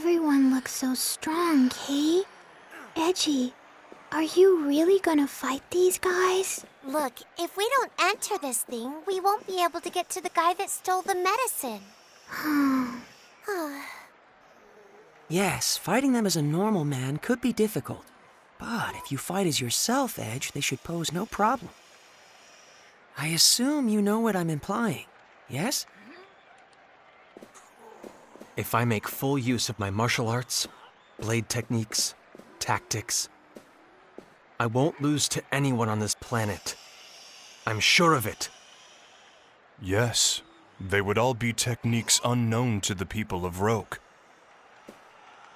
Everyone looks so strong, Kate. Edgy, are you really gonna fight these guys? Look, if we don't enter this thing, we won't be able to get to the guy that stole the medicine. Yes, fighting them as a normal man could be difficult. But if you fight as yourself, Edge, they should pose no problem. I assume you know what I'm implying, yes? If I make full use of my martial arts, blade techniques, tactics, I won't lose to anyone on this planet. I'm sure of it. Yes, they would all be techniques unknown to the people of Roke.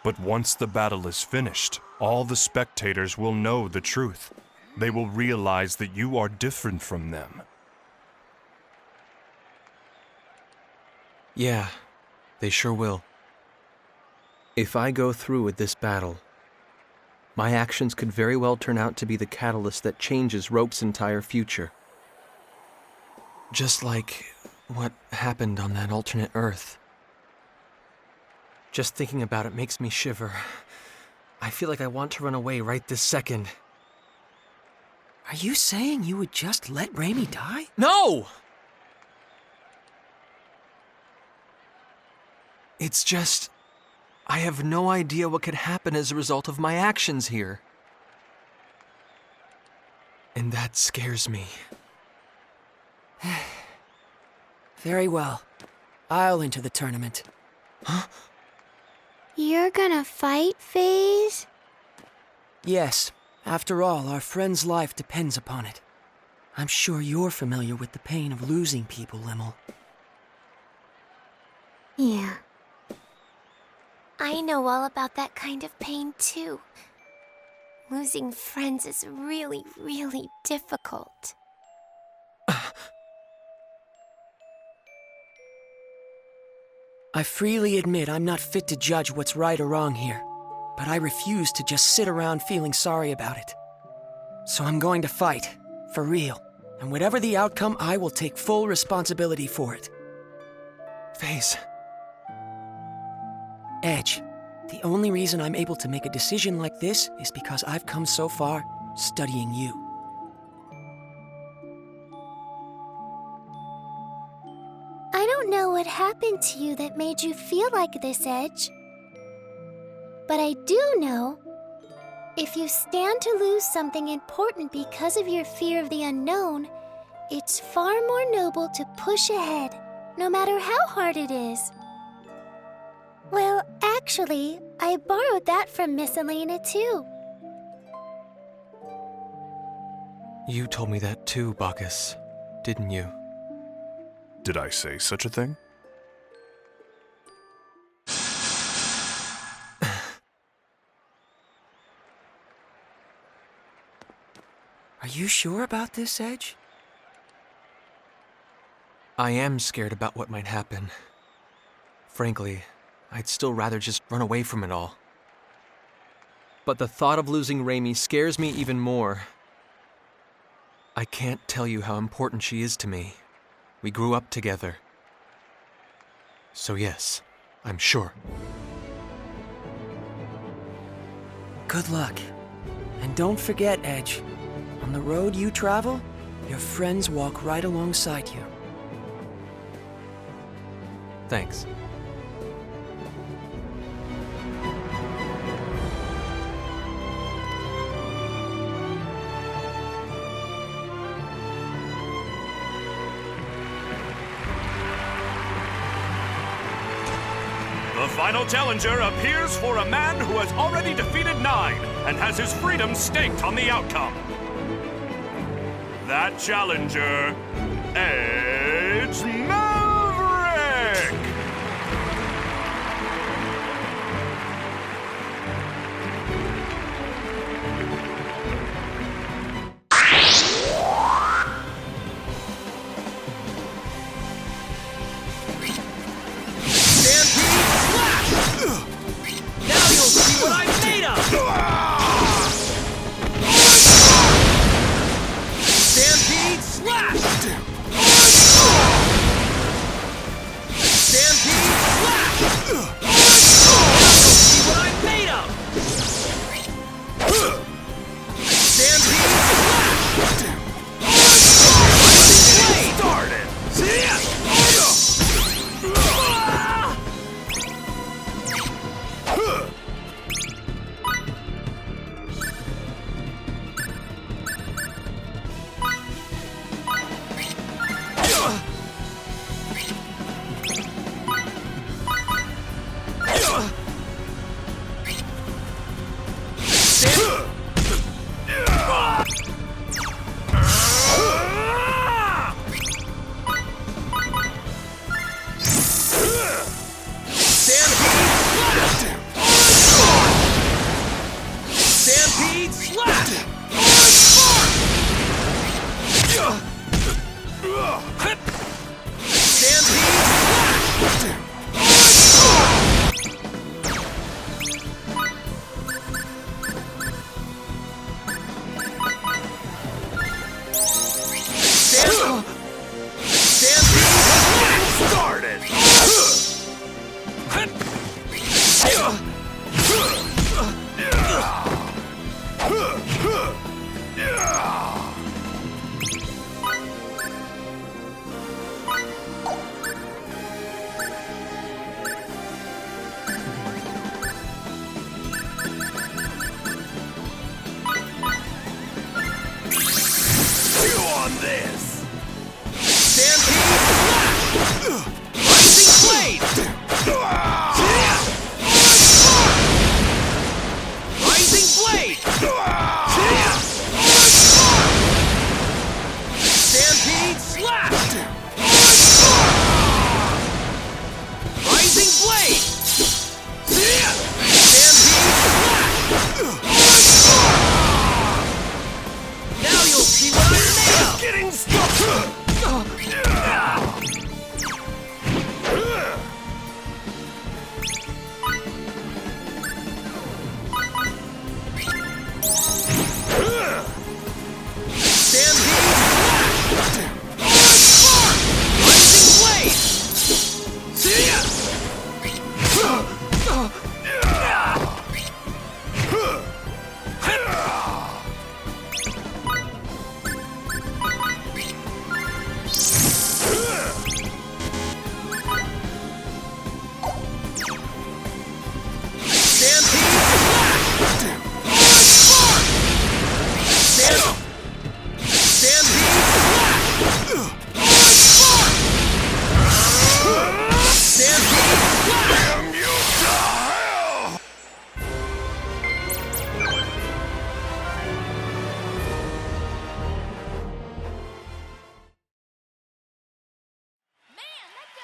But once the battle is finished, all the spectators will know the truth. They will realize that you are different from them. Yeah, they sure will. If I go through with this battle, my actions could very well turn out to be the catalyst that changes Roke's entire future. Just like what happened on that alternate Earth. Just thinking about it makes me shiver. I feel like I want to run away right this second. Are you saying you would just let Raimi die? No! It's just, I have no idea what could happen as a result of my actions here. And that scares me. Very well. I'll enter the tournament. Huh? You're gonna fight, FaZe? Yes. After all, our friend's life depends upon it. I'm sure you're familiar with the pain of losing people, Limmel. Yeah. I know all about that kind of pain, too. Losing friends is really, really difficult. I freely admit I'm not fit to judge what's right or wrong here, but I refuse to just sit around feeling sorry about it. So I'm going to fight, for real, and whatever the outcome, I will take full responsibility for it. FaZe. Edge, the only reason I'm able to make a decision like this is because I've come so far studying you. I don't know what happened to you that made you feel like this, Edge. But I do know, if you stand to lose something important because of your fear of the unknown, it's far more noble to push ahead, no matter how hard it is. Well, actually, I borrowed that from Miss Elena, too. You told me that too, Bacchus, didn't you? Did I say such a thing? Are you sure about this, Edge? I am scared about what might happen. Frankly, I'd still rather just run away from it all. But the thought of losing Raimi scares me even more. I can't tell you how important she is to me. We grew up together. So yes, I'm sure. Good luck. And don't forget, Edge, on the road you travel, your friends walk right alongside you. Thanks. The final challenger appears for a man who has already defeated 9 and has his freedom staked on the outcome. That challenger, Edge Maverick! What I'm made of! Stampede slash!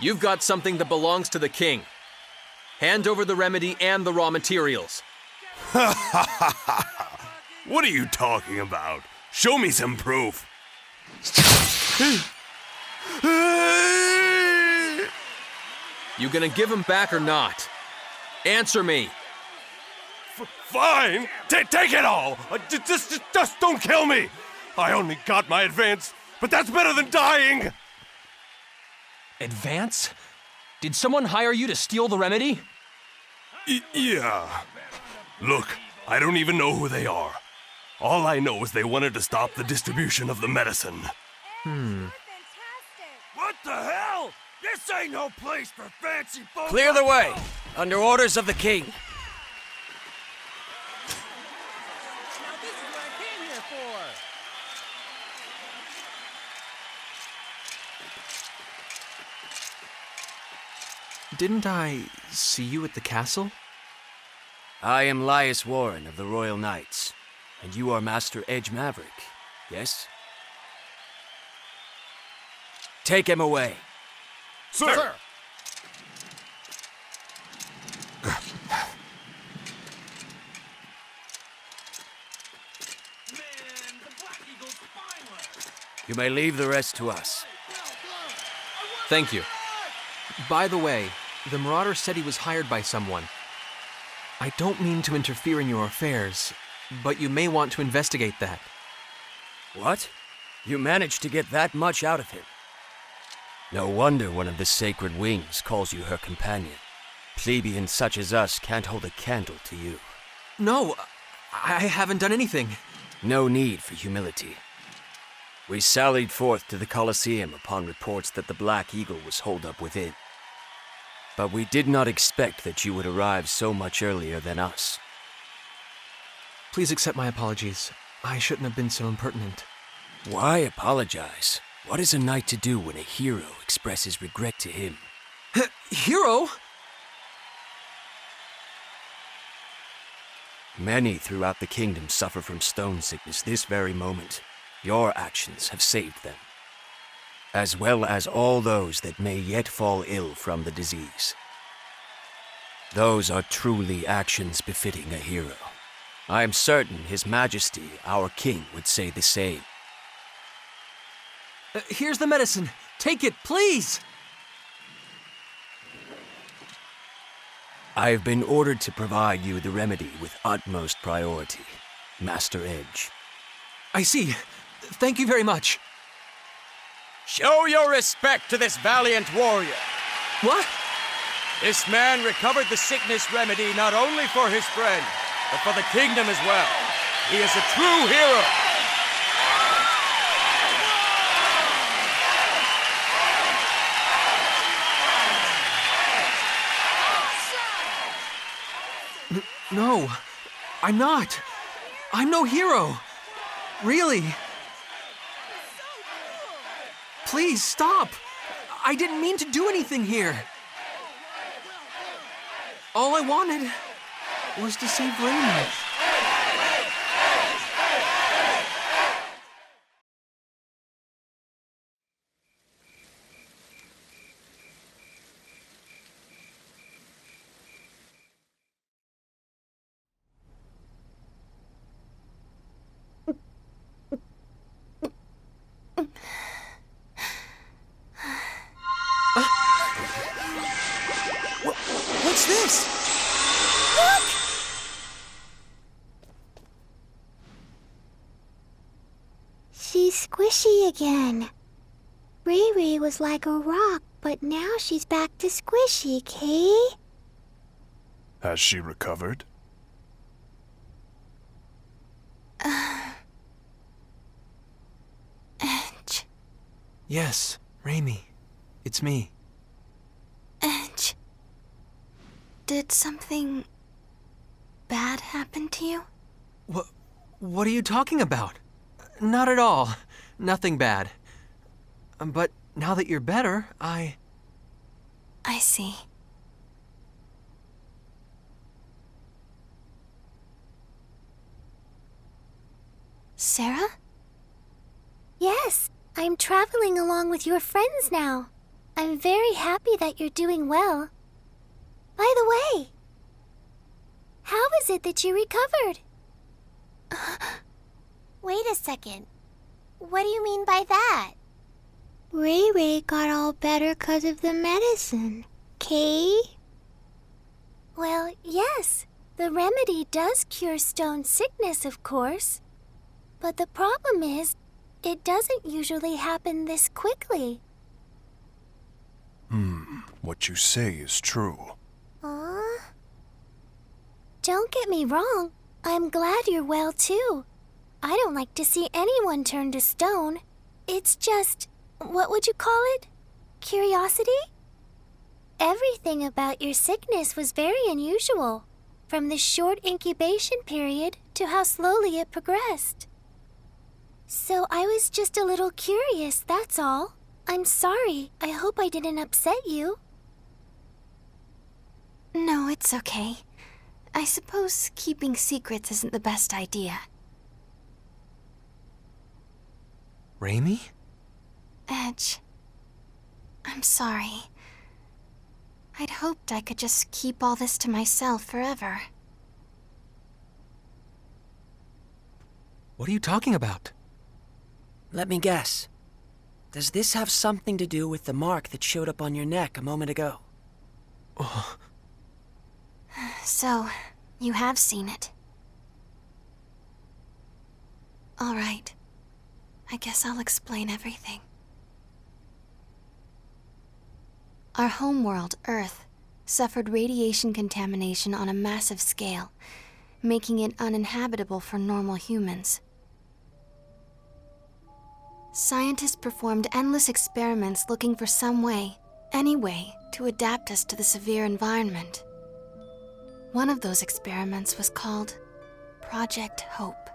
You've got something that belongs to the king. Hand over the remedy and the raw materials. What are you talking about? Show me some proof. You gonna give him back or not? Answer me. Fine. Take it all. Just don't kill me. I only got my advance, but that's better than dying. Advance? Did someone hire you to steal the remedy? Yeah. Look, I don't even know who they are. All I know is they wanted to stop the distribution of the medicine. What the hell? This ain't no place for fancy folks. Clear the way, under orders of the king. Didn't I see you at the castle? I am Lias Warren of the Royal Knights, and you are Master Edge Maverick, yes? Take him away. Sir! You may leave the rest to us. Thank you. By the way, the Marauder said he was hired by someone. I don't mean to interfere in your affairs, but you may want to investigate that. What? You managed to get that much out of him? No wonder one of the Sacred Wings calls you her companion. Plebeians such as us can't hold a candle to you. No, I haven't done anything. No need for humility. We sallied forth to the Colosseum upon reports that the Black Eagle was holed up within. But we did not expect that you would arrive so much earlier than us. Please accept my apologies. I shouldn't have been so impertinent. Why apologize? What is a knight to do when a hero expresses regret to him? Hero? Many throughout the kingdom suffer from stone sickness this very moment. Your actions have saved them, as well as all those that may yet fall ill from the disease. Those are truly actions befitting a hero. I am certain His Majesty, our king, would say the same. Here's the medicine. Take it, please! I have been ordered to provide you the remedy with utmost priority, Master Edge. I see. Thank you very much. Show your respect to this valiant warrior. What? This man recovered the sickness remedy not only for his friend, but for the kingdom as well. He is a true hero. No, I'm not. I'm no hero. Really. Please stop. I didn't mean to do anything here. All I wanted was to save Raymond. What's this? She's squishy again. Ray Ray was like a rock, but now she's back to squishy, Kay? Has she recovered? Edge. Yes, Raimi. It's me. Edge. Did something bad happen to you? What are you talking about? Not at all. Nothing bad. But now that you're better, I see. Sarah? Yes, I'm traveling along with your friends now. I'm very happy that you're doing well. By the way, how is it that you recovered? Wait a second. What do you mean by that? Ray Ray got all better 'cause of the medicine. Kay? Well, yes. The remedy does cure stone sickness, of course. But the problem is, it doesn't usually happen this quickly. What you say is true. Don't get me wrong. I'm glad you're well, too. I don't like to see anyone turn to stone. It's just, what would you call it? Curiosity? Everything about your sickness was very unusual, from the short incubation period to how slowly it progressed. So I was just a little curious, that's all. I'm sorry. I hope I didn't upset you. No, it's okay. I suppose keeping secrets isn't the best idea. Raimi? Edge, I'm sorry. I'd hoped I could just keep all this to myself forever. What are you talking about? Let me guess. Does this have something to do with the mark that showed up on your neck a moment ago? Oh, So, you have seen it. All right. I guess I'll explain everything. Our homeworld, Earth, suffered radiation contamination on a massive scale, making it uninhabitable for normal humans. Scientists performed endless experiments looking for some way, any way, to adapt us to the severe environment. One of those experiments was called Project Hope.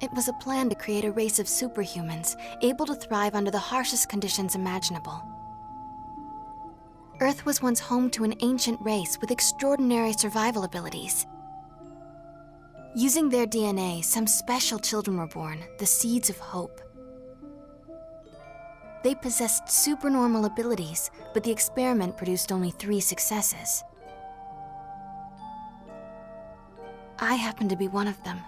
It was a plan to create a race of superhumans able to thrive under the harshest conditions imaginable. Earth was once home to an ancient race with extraordinary survival abilities. Using their DNA, some special children were born, the seeds of hope. They possessed supernormal abilities, but the experiment produced only 3 successes. I happen to be one of them.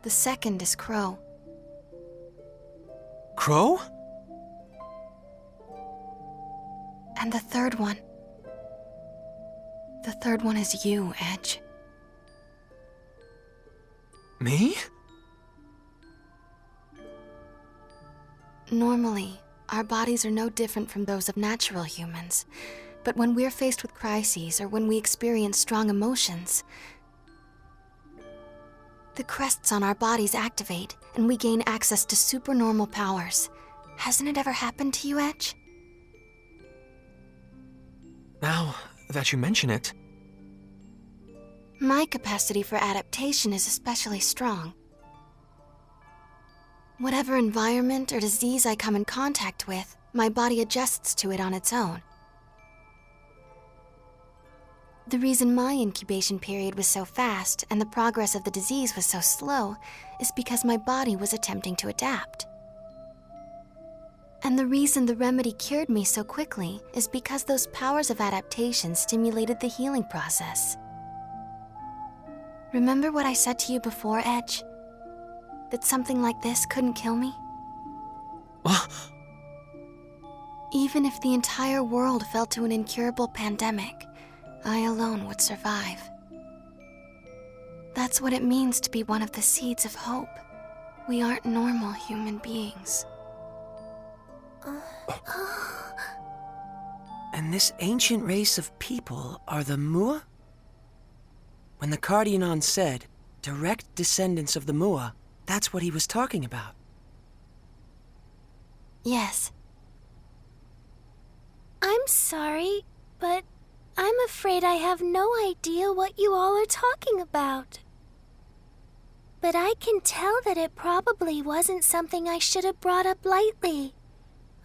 The second is Crow. Crow? And the third one. The third one is you, Edge. Me? Normally, our bodies are no different from those of natural humans. But when we're faced with crises or when we experience strong emotions, the crests on our bodies activate and we gain access to supernormal powers. Hasn't it ever happened to you, Edge? Now that you mention it, My capacity for adaptation is especially strong. Whatever environment or disease I come in contact with, my body adjusts to it on its own. The reason my incubation period was so fast and the progress of the disease was so slow is because my body was attempting to adapt. And the reason the remedy cured me so quickly is because those powers of adaptation stimulated the healing process. Remember what I said to you before, Edge? That something like this couldn't kill me? Even if the entire world fell to an incurable pandemic, I alone would survive. That's what it means to be one of the seeds of hope. We aren't normal human beings. And this ancient race of people are the Mua? When the Cardionon said, direct descendants of the Mua, that's what he was talking about. Yes. I'm sorry, but I'm afraid I have no idea what you all are talking about. But I can tell that it probably wasn't something I should have brought up lightly.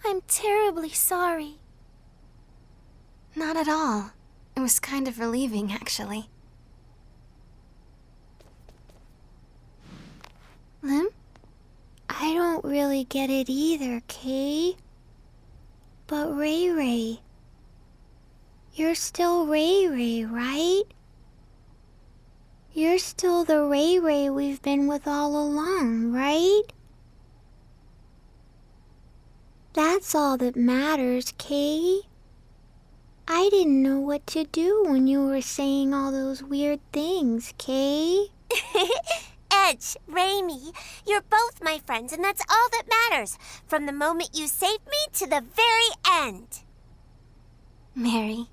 I'm terribly sorry. Not at all. It was kind of relieving, actually. Lim? I don't really get it either, Kay. But Ray Ray, you're still Ray Ray, right? You're still the Ray Ray we've been with all along, right? That's all that matters, Kay. I didn't know what to do when you were saying all those weird things, Kay. Edge, Raimi, you're both my friends, and that's all that matters. From the moment you saved me to the very end. Mary.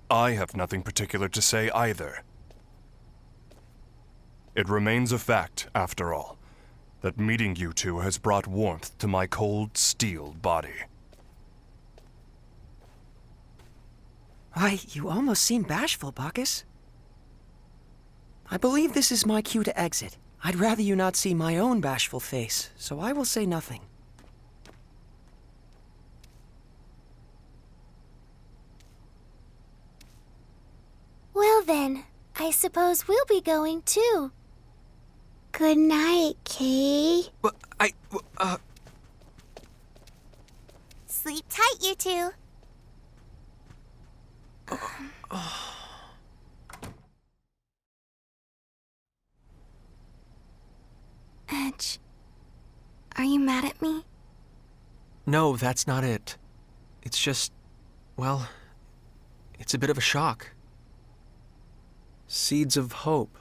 I have nothing particular to say either. It remains a fact, after all, that meeting you two has brought warmth to my cold steel body. Why, you almost seem bashful, Bacchus. I believe this is my cue to exit. I'd rather you not see my own bashful face, so I will say nothing. Well then, I suppose we'll be going too. Good night, Kay. But Sleep tight, you two. Edge, are you mad at me? no, that's not it. It's just, well, it's a bit of a shock. Seeds of hope.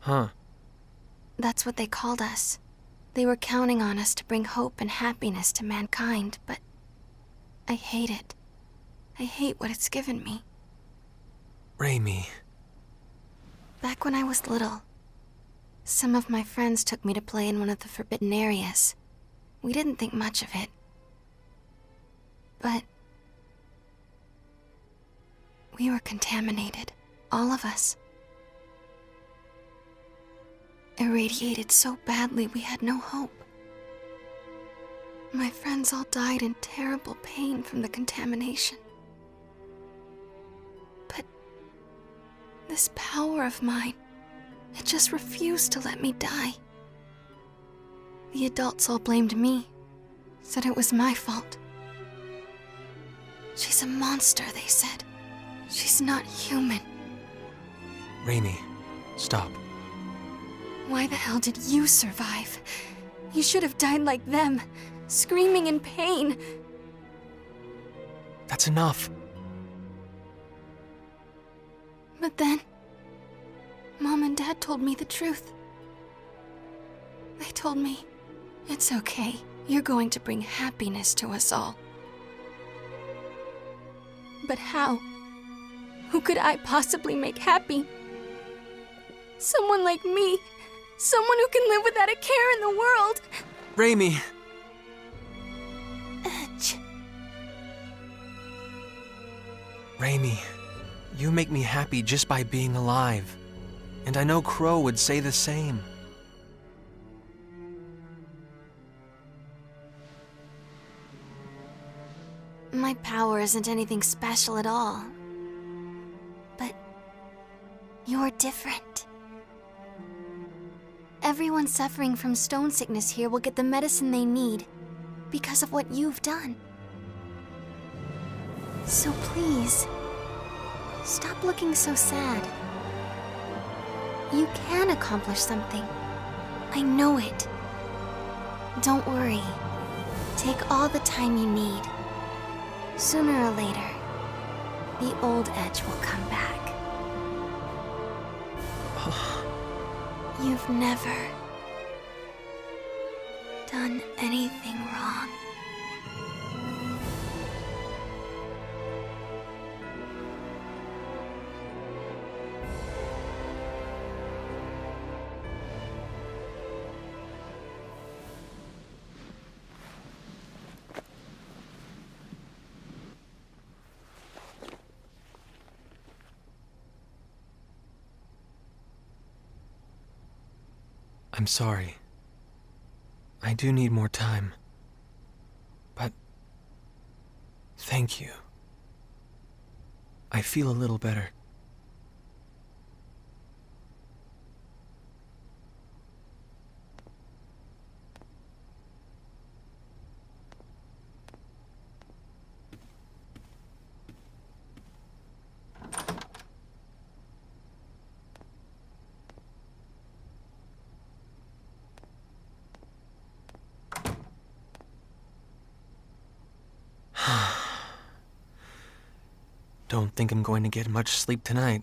Huh. That's what they called us. They were counting on us to bring hope and happiness to mankind, but I hate it. I hate what it's given me. Raimi. Back when I was little, some of my friends took me to play in one of the forbidden areas. We didn't think much of it. But we were contaminated, all of us. Irradiated so badly we had no hope. My friends all died in terrible pain from the contamination. But this power of mine, it just refused to let me die. The adults all blamed me, said it was my fault. She's a monster, they said. She's not human. Raimi, stop. Why the hell did you survive? You should have died like them, screaming in pain. That's enough. But then, Mom and Dad told me the truth. They told me, it's okay. You're going to bring happiness to us all. But how? Who could I possibly make happy? Someone like me. Someone who can live without a care in the world. Raimi! Edge. Raimi, you make me happy just by being alive. And I know Crow would say the same. My power isn't anything special at all. But you're different. Everyone suffering from stone sickness here will get the medicine they need because of what you've done. So please, stop looking so sad. You can accomplish something. I know it. Don't worry. Take all the time you need. Sooner or later, the old Edge will come back. You've never done anything wrong. I'm sorry. I do need more time. But thank you. I feel a little better. Don't think I'm going to get much sleep tonight.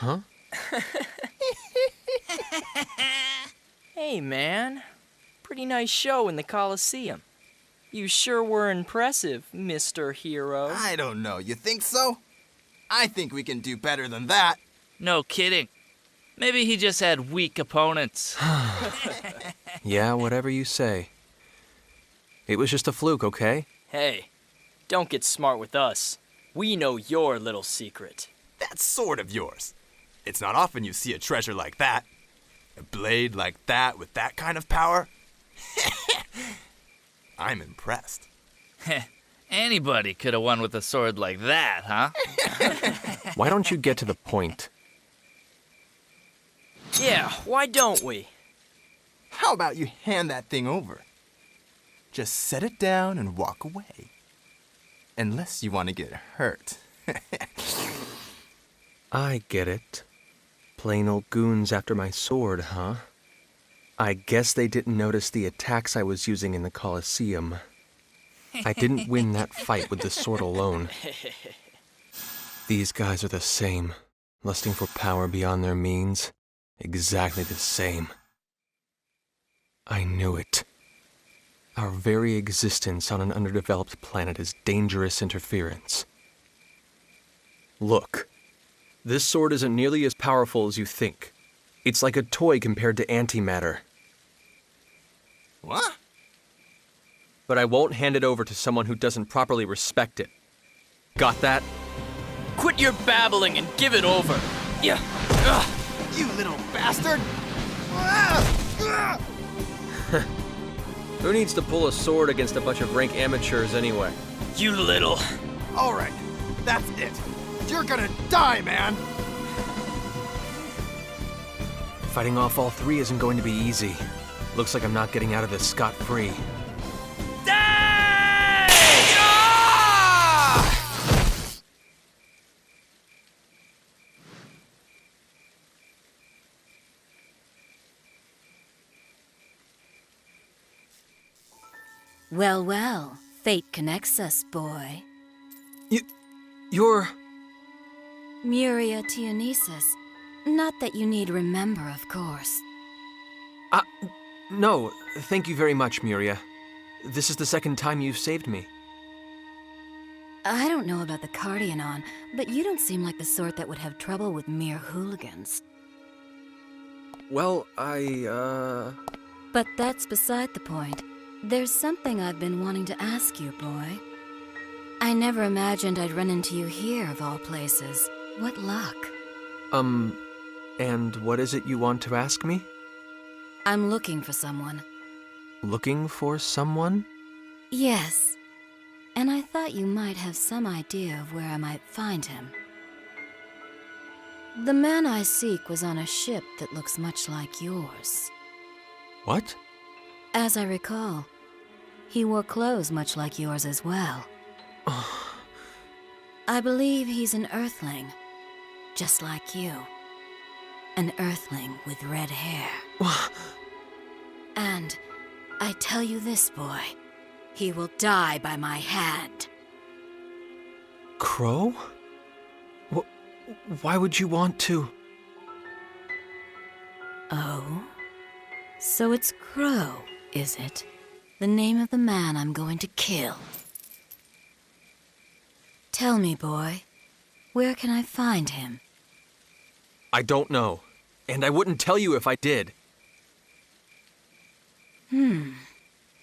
Huh? Hey, man. Pretty nice show in the Coliseum. You sure were impressive, Mr. Hero. I don't know. You think so? I think we can do better than that. No kidding. Maybe he just had weak opponents. Yeah, whatever you say. It was just a fluke, okay? Hey, don't get smart with us. We know your little secret. That's sort of yours. It's not often you see a treasure like that. A blade like that with that kind of power. I'm impressed. Anybody could have won with a sword like that, huh? Why don't you get to the point? Yeah, why don't we? How about you hand that thing over? Just set it down and walk away. Unless you want to get hurt. I get it. Plain old goons after my sword, huh? I guess they didn't notice the attacks I was using in the Coliseum. I didn't win that fight with the sword alone. These guys are the same, lusting for power beyond their means. Exactly the same. I knew it. Our very existence on an underdeveloped planet is dangerous interference. Look, this sword isn't nearly as powerful as you think. It's like a toy compared to antimatter. What? But I won't hand it over to someone who doesn't properly respect it. Got that? Quit your babbling and give it over. Yeah. Ugh. You little bastard! Who needs to pull a sword against a bunch of rank amateurs anyway? You little. All right, that's it. You're gonna die, man! Fighting off all three isn't going to be easy. Looks like I'm not getting out of this scot-free. Well, well, fate connects us, boy. You're... Muria Tianesis. Not that you need remember, of course. No, thank you very much, Muria. This is the second time you've saved me. I don't know about the Cardionon, but you don't seem like the sort that would have trouble with mere hooligans. Well, But that's beside the point. There's something I've been wanting to ask you, boy. I never imagined I'd run into you here, of all places. What luck. And what is it you want to ask me? I'm looking for someone. Looking for someone? Yes. And I thought you might have some idea of where I might find him. The man I seek was on a ship that looks much like yours. What? As I recall, he wore clothes much like yours as well. I believe he's an Earthling, just like you. An Earthling with red hair. And I tell you this, boy, he will die by my hand. Crow? Why would you want to? Oh? So it's Crow, is it? The name of the man I'm going to kill. Tell me, boy, where can I find him? I don't know, and I wouldn't tell you if I did.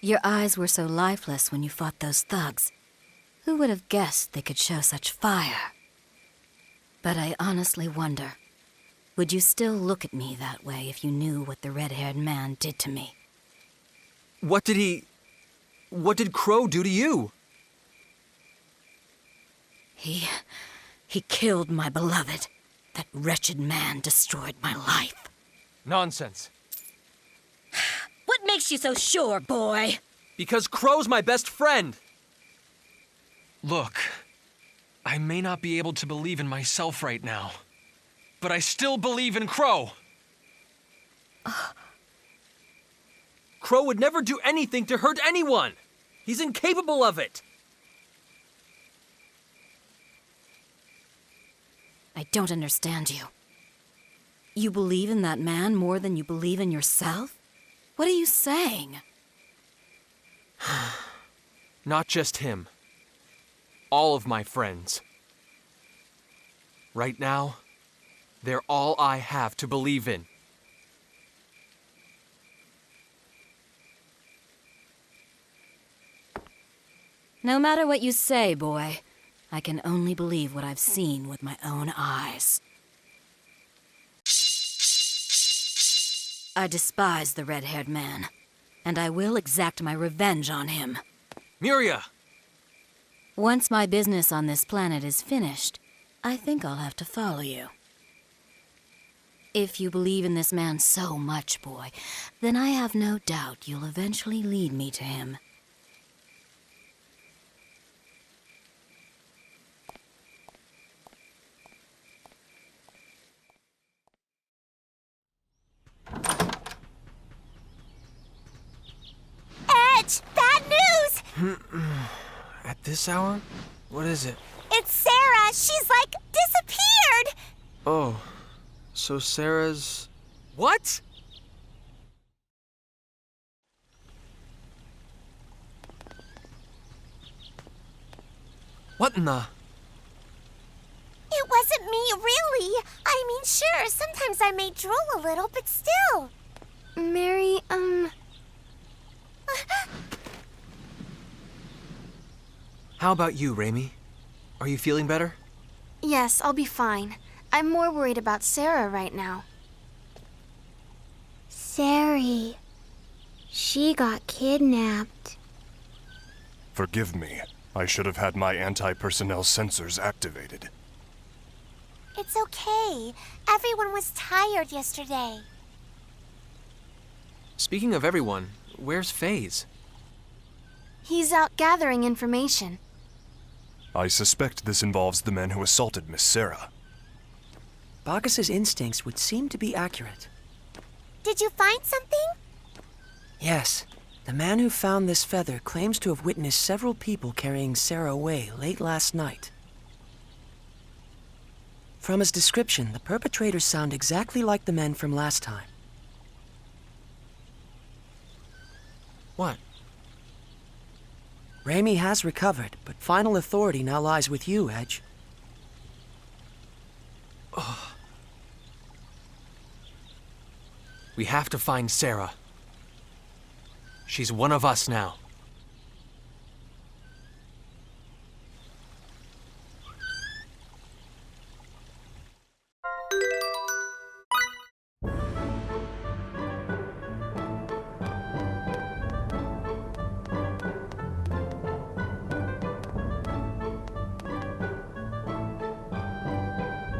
Your eyes were so lifeless when you fought those thugs. Who would have guessed they could show such fire? But I honestly wonder, would you still look at me that way if you knew what the red-haired man did to me? What did Crow do to you? He killed my beloved. That wretched man destroyed my life. Nonsense. What makes you so sure, boy? Because Crow's my best friend. Look, I may not be able to believe in myself right now, but I still believe in Crow. Crow would never do anything to hurt anyone. He's incapable of it. I don't understand you. You believe in that man more than you believe in yourself? What are you saying? Not just him. All of my friends. Right now, they're all I have to believe in. No matter what you say, boy, I can only believe what I've seen with my own eyes. I despise the red-haired man, and I will exact my revenge on him. Miria! Once my business on this planet is finished, I think I'll have to follow you. If you believe in this man so much, boy, then I have no doubt you'll eventually lead me to him. Edge! Bad news! At this hour? What is it? It's Sarah! She's like disappeared! Oh, so Sarah's... What? What in the... It wasn't me, really. I mean, sure, sometimes I may drool a little, but still. Mary, How about you, Raimi? Are you feeling better? Yes, I'll be fine. I'm more worried about Sarah right now. Sari. She got kidnapped. Forgive me. I should have had my anti-personnel sensors activated. It's okay. Everyone was tired yesterday. Speaking of everyone, where's FaZe? He's out gathering information. I suspect this involves the men who assaulted Miss Sarah. Bacchus's instincts would seem to be accurate. Did you find something? Yes. The man who found this feather claims to have witnessed several people carrying Sarah away late last night. From his description, the perpetrators sound exactly like the men from last time. What? Raimi has recovered, but final authority now lies with you, Edge. We have to find Sarah. She's one of us now.